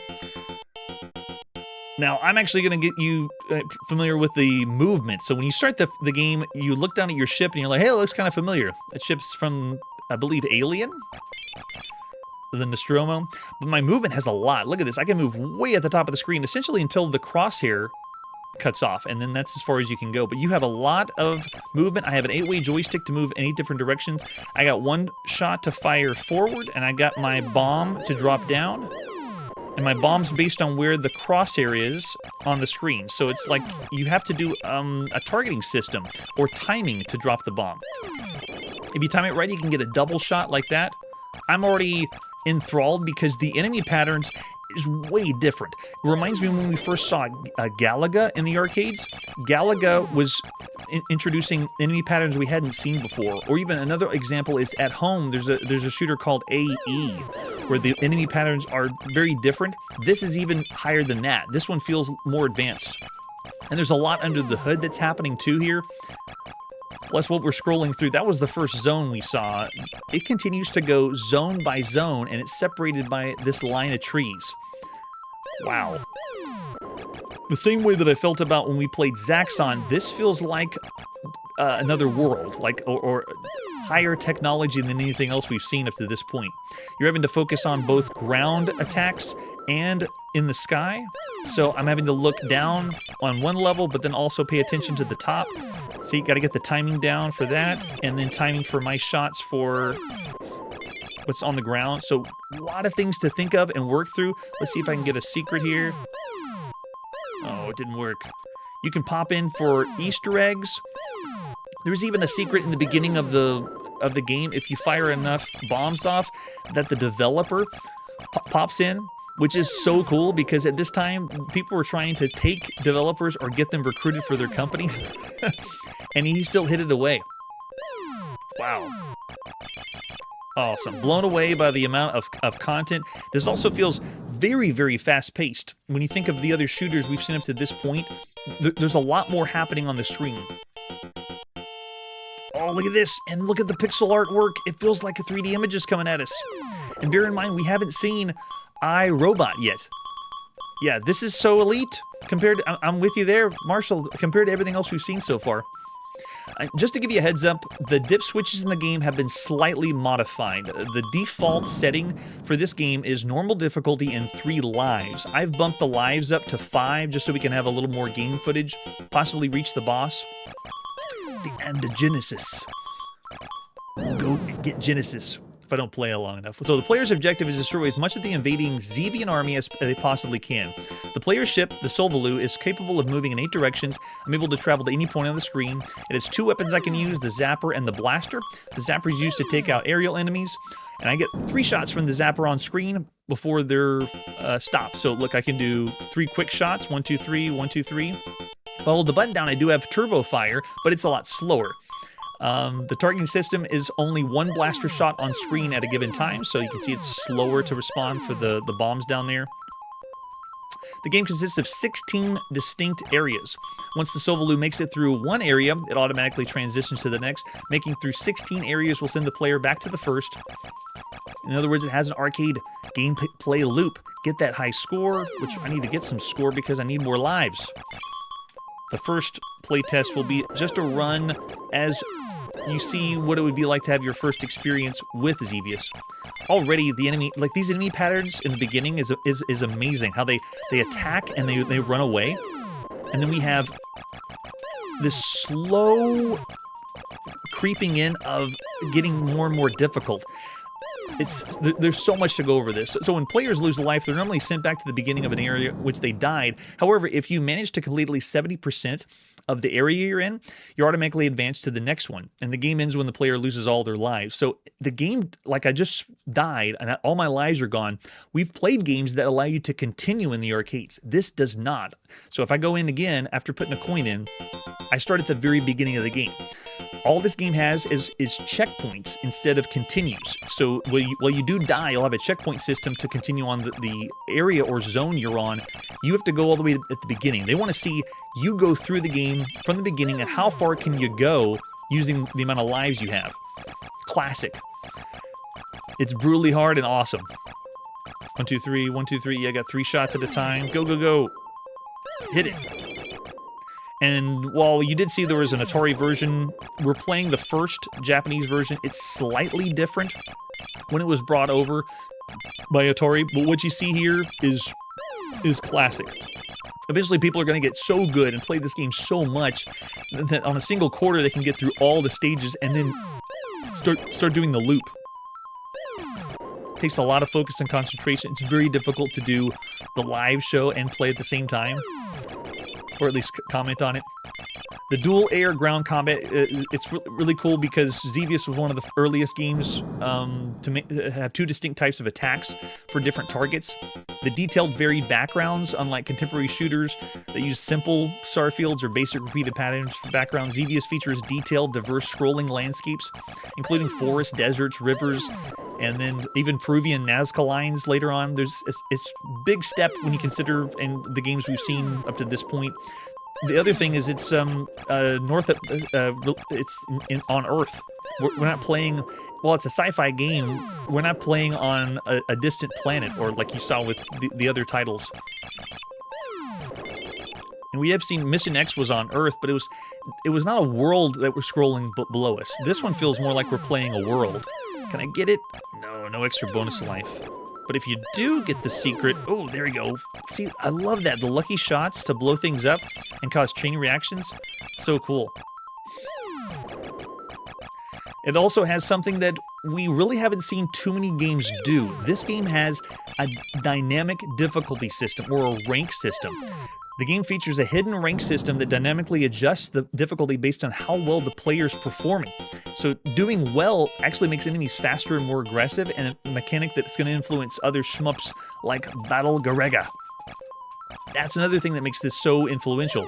Now, I'm actually going to get you familiar with the movement. So when you start the game, you look down at your ship and you're like, hey, it looks kind of familiar. That ship's from, I believe, Alien? The Nostromo. But my movement has a lot. Look at this. I can move way at the top of the screen, essentially until the crosshair cuts off, and then that's as far as you can go. But you have a lot of movement. I have an 8-way joystick to move in 8 different directions. I got one shot to fire forward, and I got my bomb to drop down. And my bomb's based on where the crosshair is on the screen. So it's like you have to do a targeting system or timing to drop the bomb. If you time it right, you can get a double shot like that. I'm already enthralled because the enemy patterns is way different. It reminds me when we first saw Galaga in the arcades. Galaga was introducing enemy patterns we hadn't seen before. Or even another example is at home, there's a shooter called AE, where the enemy patterns are very different. This is even higher than that. This one feels more advanced. And there's a lot under the hood that's happening too here. Plus what we're scrolling through, that was the first zone we saw. It continues to go zone by zone, and it's separated by this line of trees. Wow. The same way that I felt about when we played Zaxxon, this feels like another world, like or higher technology than anything else we've seen up to this point. You're having to focus on both ground attacks and in the sky. So I'm having to look down on one level, but then also pay attention to the top. So you got to get the timing down for that, and then timing for my shots for what's on the ground. So a lot of things to think of and work through. Let's see if I can get a secret here. Oh, it didn't work. You can pop in for Easter eggs. There's even a secret in the beginning of the game. If you fire enough bombs off, that the developer pops in, which is so cool because at this time, people were trying to take developers or get them recruited for their company. And he still hid it away. Wow. Awesome. Blown away by the amount of content. This also feels very, very fast-paced. When you think of the other shooters we've seen up to this point, there's a lot more happening on the screen. Oh, look at this. And look at the pixel artwork. It feels like a 3D image is coming at us. And bear in mind, we haven't seen iRobot yet. Yeah, this is so elite compared to, I'm with you there, Marshall, compared to everything else we've seen so far. Just to give you a heads up, the dip switches in the game have been slightly modified. The default setting for this game is normal difficulty and 3 lives. I've bumped the lives up to 5 just so we can have a little more game footage, possibly reach the boss. The Genesis. Go get Genesis if I don't play it long enough. So the player's objective is to destroy as much of the invading Xevian army as they possibly can. The player's ship, the Solvalu, is capable of moving in 8 directions. I'm able to travel to any point on the screen. It has 2 weapons I can use, the Zapper and the Blaster. The Zapper is used to take out aerial enemies, and I get 3 shots from the Zapper on screen before they're stopped. So look, I can do 3 quick shots, 1, 2, 3, 1, 2, 3. If I hold the button down, I do have turbo fire, but it's a lot slower. The targeting system is only 1 blaster shot on screen at a given time, so you can see it's slower to respond for the bombs down there. The game consists of 16 distinct areas. Once the Solvalu makes it through one area, it automatically transitions to the next. Making through 16 areas will send the player back to the first. In other words, it has an arcade gameplay loop. Get that high score, which I need to get some score because I need more lives. The first playtest will be just a run as you see what it would be like to have your first experience with Xevious. Already, the enemy, like these enemy patterns in the beginning is amazing. How they attack and they run away. And then we have this slow creeping in of getting more and more difficult. There's so much to go over this. So when players lose a life, they're normally sent back to the beginning of an area which they died. However, if you manage to complete at least 70% of the area you're in, you're automatically advanced to the next one. And the game ends when the player loses all their lives. So the game, like I just died and all my lives are gone, we've played games that allow you to continue in the arcades. This does not. So if I go in again after putting a coin in, I start at the very beginning of the game. All this game has is checkpoints instead of continues. So while you do die, you'll have a checkpoint system to continue on the area or zone you're on. You have to go all the way at the beginning. They want to see you go through the game from the beginning and how far can you go using the amount of lives you have. Classic. It's brutally hard and awesome. 1, 2, 3, 1, 2, 3. Yeah, I got 3 shots at a time. Go, go, go. Hit it. And while you did see there was an Atari version, we're playing the first Japanese version. It's slightly different when it was brought over by Atari, but what you see here is classic. Eventually, people are going to get so good and play this game so much that on a single quarter they can get through all the stages and then start doing the loop. It takes a lot of focus and concentration. It's very difficult to do the live show and play at the same time, or at least comment on it. The dual air-ground combat, it's really cool because Xevious was one of the earliest games to have 2 distinct types of attacks for different targets. The detailed varied backgrounds, unlike contemporary shooters that use simple star fields or basic repeated patterns for backgrounds, Xevious features detailed, diverse scrolling landscapes, including forests, deserts, rivers, and then even Peruvian Nazca lines later on. It's a big step when you consider in the games we've seen up to this point. The other thing is it's on Earth. We're not playing. Well, it's a sci-fi game. We're not playing on a distant planet, or like you saw with the other titles. And we have seen Mission X was on Earth, but it was not a world that we're scrolling below us. This one feels more like we're playing a world. Can I get it? No extra bonus life. But if you do get the secret, oh, there you go. See, I love that. The lucky shots to blow things up and cause chain reactions. It's so cool. It also has something that we really haven't seen too many games do. This game has a dynamic difficulty system, or a rank system. The game features a hidden rank system that dynamically adjusts the difficulty based on how well the player's performing. So doing well actually makes enemies faster and more aggressive, and a mechanic that's going to influence other shmups like Battle Garega. That's another thing that makes this so influential.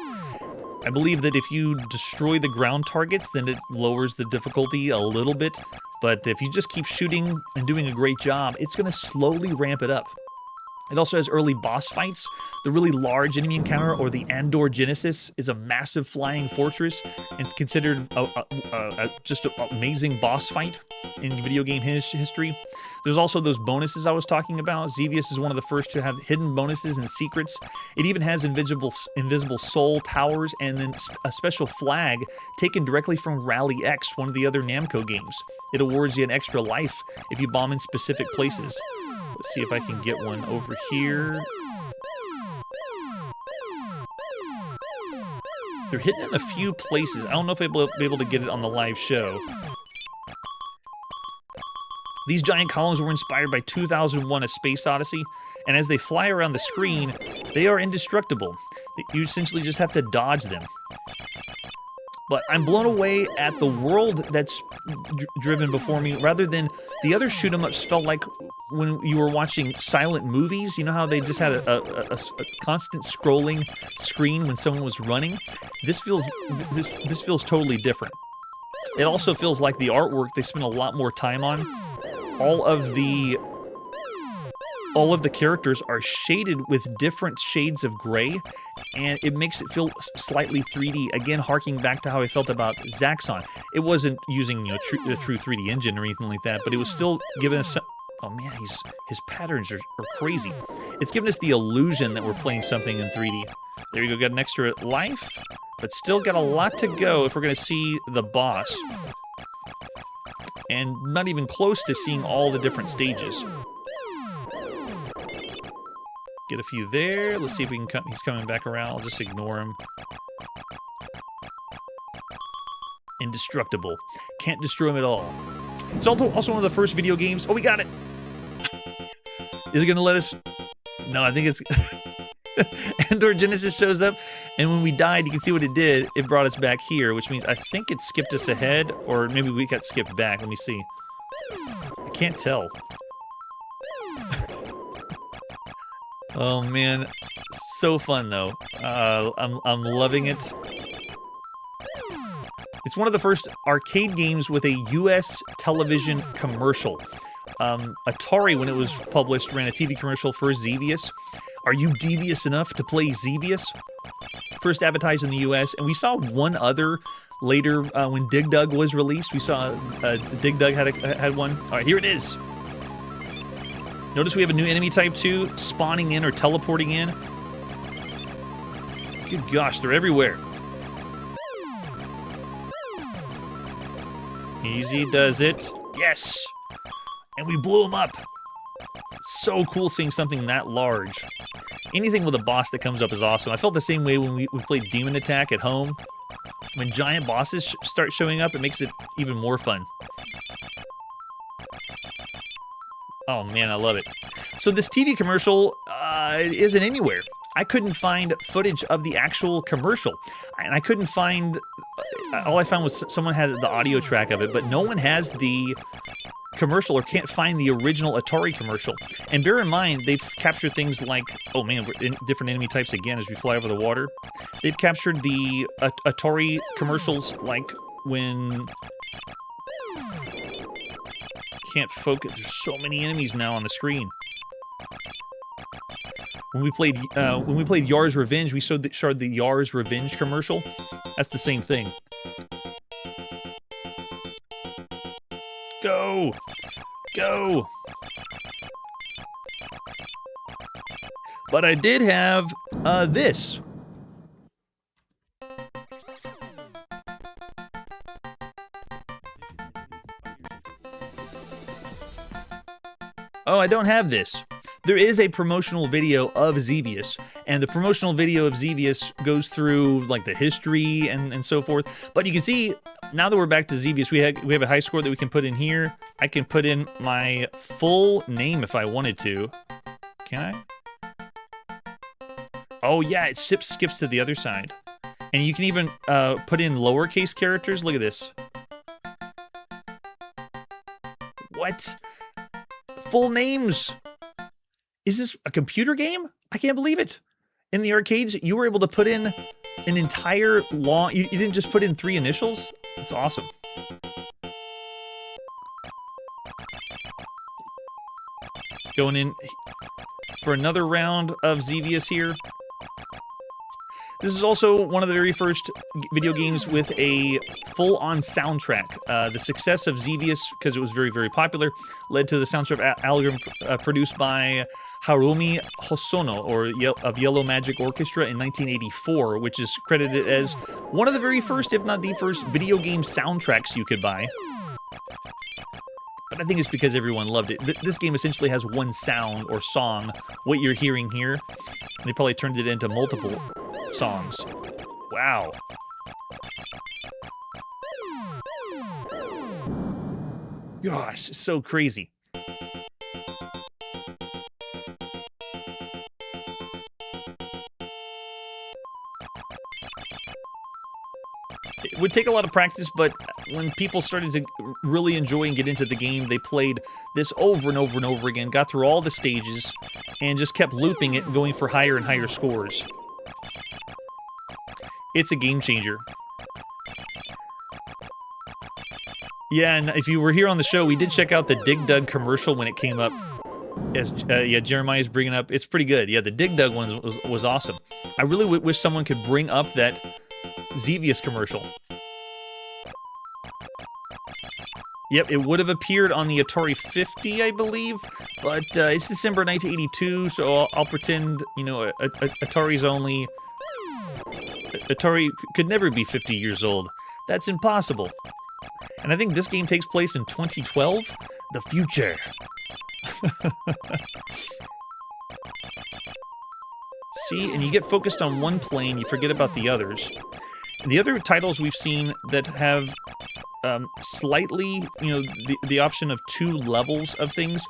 I believe that if you destroy the ground targets, then it lowers the difficulty a little bit, but if you just keep shooting and doing a great job, it's going to slowly ramp it up. It also has early boss fights. The really large enemy encounter, or the Andor Genesis, is a massive flying fortress and considered just an amazing boss fight in video game history. There's also those bonuses I was talking about. Xevious is one of the first to have hidden bonuses and secrets. It even has invisible soul towers, and then a special flag taken directly from Rally X, one of the other Namco games. It awards you an extra life if you bomb in specific places. Let's see if I can get one over here. They're hidden in a few places. I don't know if I'll be able to get it on the live show. These giant columns were inspired by 2001: A Space Odyssey, and as they fly around the screen, they are indestructible. You essentially just have to dodge them. But I'm blown away at the world that's driven before me, rather than the other shoot-em-ups felt like when you were watching silent movies. You know how they just had a constant scrolling screen when someone was running? This feels totally different. It also feels like the artwork they spent a lot more time on. All of the characters are shaded with different shades of gray, and it makes it feel slightly 3D. Again, harking back to how I felt about Zaxxon. It wasn't using a true 3D engine or anything like that, but it was still giving us. Oh man, his patterns are crazy. It's giving us the illusion that we're playing something in 3D. There you go, got an extra life, but still got a lot to go if we're going to see the boss. And not even close to seeing all the different stages. Get a few there. Let's see if we can come. He's coming back around. I'll just ignore him. Indestructible. Can't destroy him at all. It's also one of the first video games. Oh, we got it. Is it going to let us? No, I think it's... Andor Genesis shows up, and when we died, you can see what it did. It brought us back here, which means I think it skipped us ahead, or maybe we got skipped back. Let me see. I can't tell. Oh man, so fun though. I'm loving it. It's one of the first arcade games with a U.S. television commercial. Atari, when it was published, ran a TV commercial for Xevious. Are you devious enough to play Xevious? First advertised in the U.S., and we saw one other later when Dig Dug was released. We saw Dig Dug had one. All right, here it is. Notice we have a new enemy type too, spawning in or teleporting in. Good gosh, they're everywhere. Easy does it. Yes! And we blew him up. So cool seeing something that large. Anything with a boss that comes up is awesome. I felt the same way when we played Demon Attack at home. When giant bosses start showing up, it makes it even more fun. Oh man, I love it. So this TV commercial isn't anywhere. I couldn't find footage of the actual commercial. And I couldn't find... all I found was someone had the audio track of it, but no one has the commercial or can't find the original Atari commercial. And bear in mind, they've captured things like... oh man, we're in different enemy types again as we fly over the water. They've captured the Atari commercials like when... can't focus. There's so many enemies now on the screen. When we played Yar's Revenge, we showed the Yar's Revenge commercial. That's the same thing. Go! Go! But I did have this. Oh, I don't have this. There is a promotional video of Xevious, and the promotional video of Xevious goes through like the history and so forth. But you can see, now that we're back to Xevious, we have a high score that we can put in here. I can put in my full name if I wanted to. Can I? Oh yeah, it skips to the other side. And you can even put in lowercase characters. Look at this. What? Full names. Is this a computer game? I can't believe it. In the arcades, you were able to put in an entire long... You didn't just put in 3 initials? It's awesome. Going in... for another round of Xevious here. This is also one of the very first video games with a full-on soundtrack. The success of Xevious, because it was very, very popular, led to the soundtrack algorithm produced by Harumi Hosono, of Yellow Magic Orchestra in 1984, which is credited as one of the very first, if not the first, video game soundtracks you could buy. But I think it's because everyone loved it. This game essentially has one sound or song, what you're hearing here. And they probably turned it into multiple songs. Wow. Gosh, so crazy. It would take a lot of practice, but when people started to really enjoy and get into the game, they played this over and over and over again, got through all the stages, and just kept looping it and going for higher and higher scores. It's a game changer. Yeah, and if you were here on the show, we did check out the Dig Dug commercial when it came up. As Jeremiah's bringing up, it's pretty good. Yeah, the Dig Dug one was awesome. I really wish someone could bring up that Xevious commercial. Yep, it would have appeared on the Atari 50, I believe, but it's December 1982, so I'll pretend, you know, Atari's only... Atari could never be 50 years old. That's impossible. And I think this game takes place in 2012? The future. See, and you get focused on one plane, you forget about the others. The other titles we've seen that have slightly, you know, the option of two levels of things,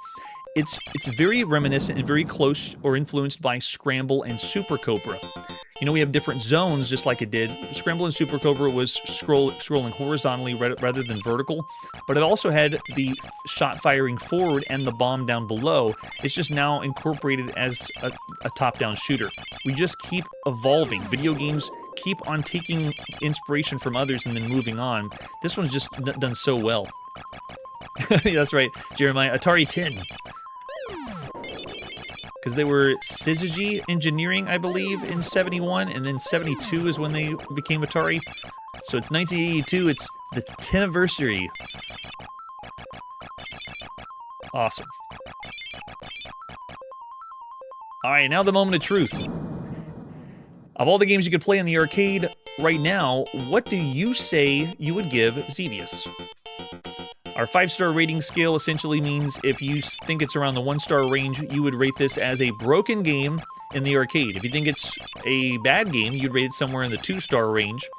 it's very reminiscent and very close or influenced by Scramble and Super Cobra. You know, we have different zones just like it did. Scramble and Super Cobra was scrolling horizontally rather than vertical, but it also had the shot firing forward and the bomb down below. It's just now incorporated as a top-down shooter. We just keep evolving. Video games keep on taking inspiration from others and then moving on. This one's just done so well. That's right, Jeremiah. Atari 10. Because they were Syzygy Engineering, I believe, in 71, and then 72 is when they became Atari. So it's 1982, it's the 10th anniversary. Awesome. Alright, now the moment of truth. Of all the games you could play in the arcade right now, what do you say you would give Xevious? Our 5-star rating scale essentially means if you think it's around the 1-star range, you would rate this as a broken game in the arcade. If you think it's a bad game, you'd rate it somewhere in the 2-star range.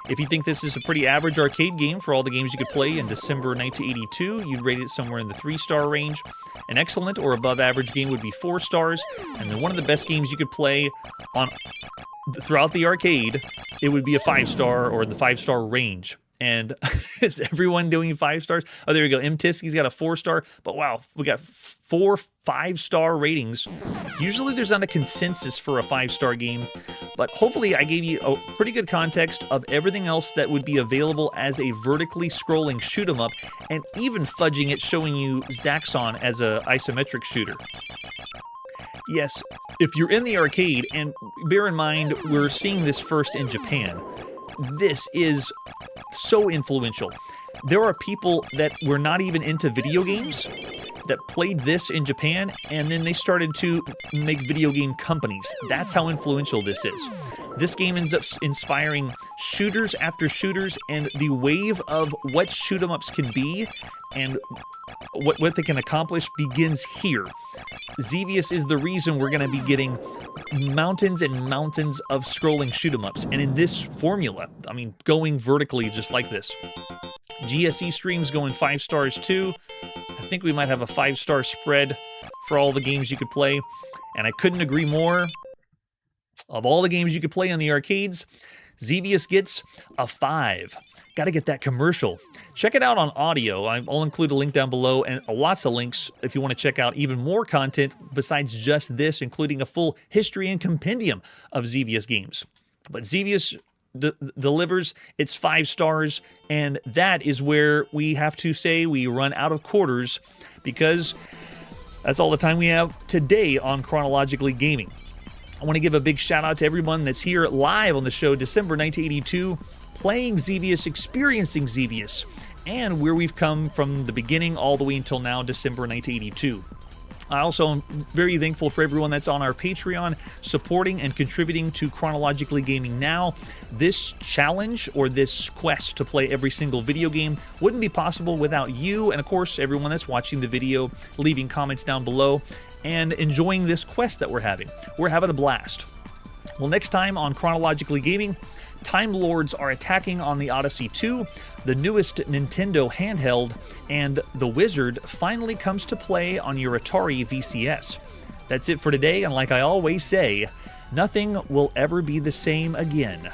If you think this is a pretty average arcade game for all the games you could play in December 1982, you'd rate it somewhere in the 3-star range. An excellent or above average game would be 4 stars. And then one of the best games you could play throughout the arcade, it would be a 5-star or the 5-star range. And is everyone doing 5 stars? Oh, there we go. M. Tiski's got a 4-star. But wow, we got 4 5-star ratings. Usually there's not a consensus for a 5-star game. But hopefully I gave you a pretty good context of everything else that would be available as a vertically scrolling shoot 'em up. And even fudging it, showing you Zaxxon as an isometric shooter. Yes, if you're in the arcade, and bear in mind, we're seeing this first in Japan. This is so influential. There are people that were not even into video games that played this in Japan, and then they started to make video game companies. That's how influential this is. This game ends up inspiring shooters after shooters, and the wave of what shoot-em-ups can be and what they can accomplish begins here. Xevious is the reason we're going to be getting mountains and mountains of scrolling shoot-em-ups, and in this formula, I mean, going vertically just like this. GSE streams going 5 stars too. I think we might have a 5-star spread for all the games you could play, and I couldn't agree more. Of all the games you could play on the arcades, Xevious gets a 5. Got to get that commercial. Check it out on audio. I'll include a link down below and lots of links if you want to check out even more content besides just this, including a full history and compendium of Xevious games. But Xevious delivers its 5 stars, and that is where we have to say we run out of quarters, because That's all the time we have today on Chronologically Gaming. I want to give a big shout out to everyone that's here live on the show December 1982, playing Xevious, experiencing Xevious, and where we've come from the beginning all the way until now, December 1982. I also am very thankful for everyone that's on our Patreon supporting and contributing to Chronologically Gaming now. This challenge or this quest to play every single video game wouldn't be possible without you and, of course, everyone that's watching the video, leaving comments down below, and enjoying this quest that we're having. We're having a blast. Well, next time on Chronologically Gaming, Time Lords are attacking on the Odyssey 2, the newest Nintendo handheld, and The Wizard finally comes to play on your Atari VCS. That's it for today, and like I always say, nothing will ever be the same again.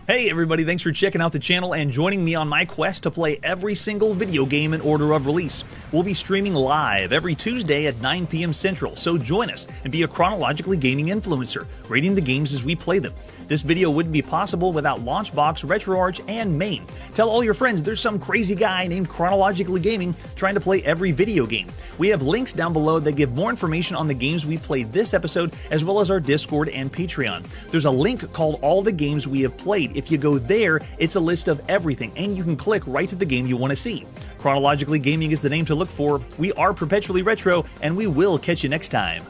Hey everybody, thanks for checking out the channel and joining me on my quest to play every single video game in order of release. We'll be streaming live every Tuesday at 9 p.m. Central, so join us and be a Chronologically Gaming influencer, rating the games as we play them. This video wouldn't be possible without Launchbox, RetroArch, and Main. Tell all your friends there's some crazy guy named Chronologically Gaming trying to play every video game. We have links down below that give more information on the games we played this episode, as well as our Discord and Patreon. There's a link called All the Games We Have Played. If you go there, it's a list of everything, and you can click right to the game you want to see. Chronologically Gaming is the name to look for. We are perpetually retro, and we will catch you next time.